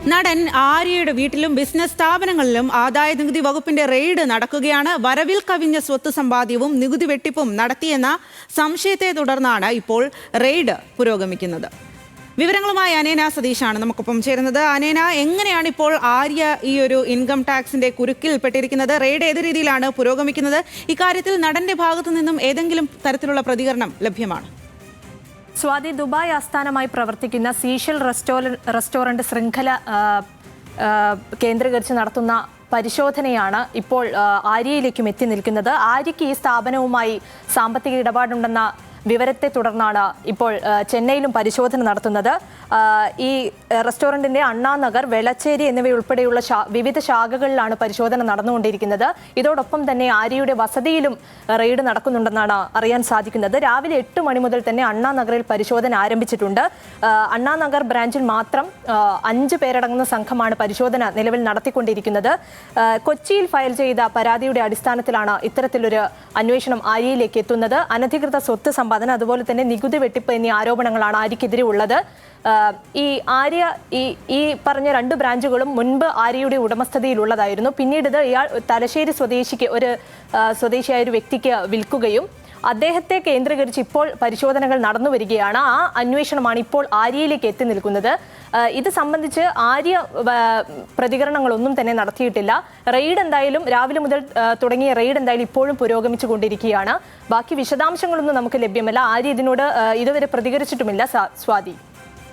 നടൻ ആര്യയുടെ വീട്ടിലും ബിസിനസ് സ്ഥാപനങ്ങളിലും ആദായനികുതി വകുപ്പിന്റെ റെയ്ഡ് നടക്കുകയാണ്. വരവിൽ കവിഞ്ഞ സ്വത്ത് സമ്പാദ്യവും നികുതി വെട്ടിപ്പും നടത്തിയെന്ന സംശയത്തെ തുടർന്നാണ് ഇപ്പോൾ റെയ്ഡ് പുരോഗമിക്കുന്നത്. വിവരങ്ങളുമായി അനേന സതീഷാണ് നമുക്കൊപ്പം ചേരുന്നത്. അനേന, എങ്ങനെയാണ് ഇപ്പോൾ ആര്യ ഈ ഒരു ഇൻകം ടാക്സിന്റെ കുരുക്കിൽ പെട്ടിരിക്കുന്നത്? റെയ്ഡ് ഏത് രീതിയിലാണ് പുരോഗമിക്കുന്നത്? ഇക്കാര്യത്തിൽ നടന്റെ ഭാഗത്തു നിന്നും ഏതെങ്കിലും തരത്തിലുള്ള പ്രതികരണം ലഭ്യമാണ്? സ്വാതി, ദുബായ് ആസ്ഥാനമായി പ്രവർത്തിക്കുന്ന സീഷൽ റെസ്റ്റോറന്റ് ശൃംഖല കേന്ദ്രീകരിച്ച് നടത്തുന്ന പരിശോധനയാണ് ഇപ്പോൾ ആര്യയിലേക്കും എത്തി നിൽക്കുന്നത്. ആര്യയ്ക്ക് ഈ സ്ഥാപനവുമായി സാമ്പത്തിക ഇടപാടുണ്ടെന്ന വിവരത്തെ തുടർന്നാണ് ഇപ്പോൾ ചെന്നൈയിലും പരിശോധന നടത്തുന്നത്. ഈ റെസ്റ്റോറൻറ്റിൻ്റെ അണ്ണാനഗർ, വെളച്ചേരി എന്നിവയുൾപ്പെടെയുള്ള വിവിധ ശാഖകളിലാണ് പരിശോധന നടന്നുകൊണ്ടിരിക്കുന്നത്. ഇതോടൊപ്പം തന്നെ ആര്യയുടെ വസതിയിലും റെയ്ഡ് നടക്കുന്നുണ്ടെന്നാണ് അറിയാൻ സാധിക്കുന്നത്. രാവിലെ 8 മണി മുതൽ തന്നെ അണ്ണാനഗറിൽ പരിശോധന ആരംഭിച്ചിട്ടുണ്ട്. അണ്ണാനഗർ ബ്രാഞ്ചിൽ മാത്രം 5 പേരടങ്ങുന്ന സംഘമാണ് പരിശോധന നിലവിൽ നടത്തിക്കൊണ്ടിരിക്കുന്നത്. കൊച്ചിയിൽ ഫയൽ ചെയ്ത പരാതിയുടെ അടിസ്ഥാനത്തിലാണ് ഇത്തരത്തിലൊരു അന്വേഷണം ആര്യയിലേക്ക് എത്തുന്നത്. അനധികൃത സ്വത്ത് സമ്പാദന, അതുപോലെ തന്നെ നികുതി വെട്ടിപ്പ് എന്നീ ആരോപണങ്ങളാണ് ആര്യക്കെതിരെ ഉള്ളത്. ഈ ആര്യ ഈ പറഞ്ഞ 2 ബ്രാഞ്ചുകളും മുൻപ് ആര്യയുടെ ഉടമസ്ഥതയിലുള്ളതായിരുന്നു. പിന്നീട് ഇത് ഇയാൾ തലശ്ശേരി സ്വദേശിയായ ഒരു വ്യക്തിക്ക് വിൽക്കുകയും അദ്ദേഹത്തെ കേന്ദ്രീകരിച്ച് ഇപ്പോൾ പരിശോധനകൾ നടന്നു വരികയാണ്. ആ അന്വേഷണമാണ് ഇപ്പോൾ ആര്യയിലേക്ക് എത്തി നിൽക്കുന്നത്. ഇത് സംബന്ധിച്ച് ആര്യ പ്രതികരണങ്ങളൊന്നും തന്നെ നടത്തിയിട്ടില്ല. റെയ്ഡ് എന്തായാലും രാവിലെ മുതൽ തുടങ്ങിയ റെയ്ഡ് എന്തായാലും ഇപ്പോഴും പുരോഗമിച്ചു കൊണ്ടിരിക്കുകയാണ്. ബാക്കി വിശദാംശങ്ങളൊന്നും നമുക്ക് ലഭ്യമല്ല. ആര്യ ഇതിനോട് ഇതുവരെ പ്രതികരിച്ചിട്ടുമില്ല. സ്വാതി.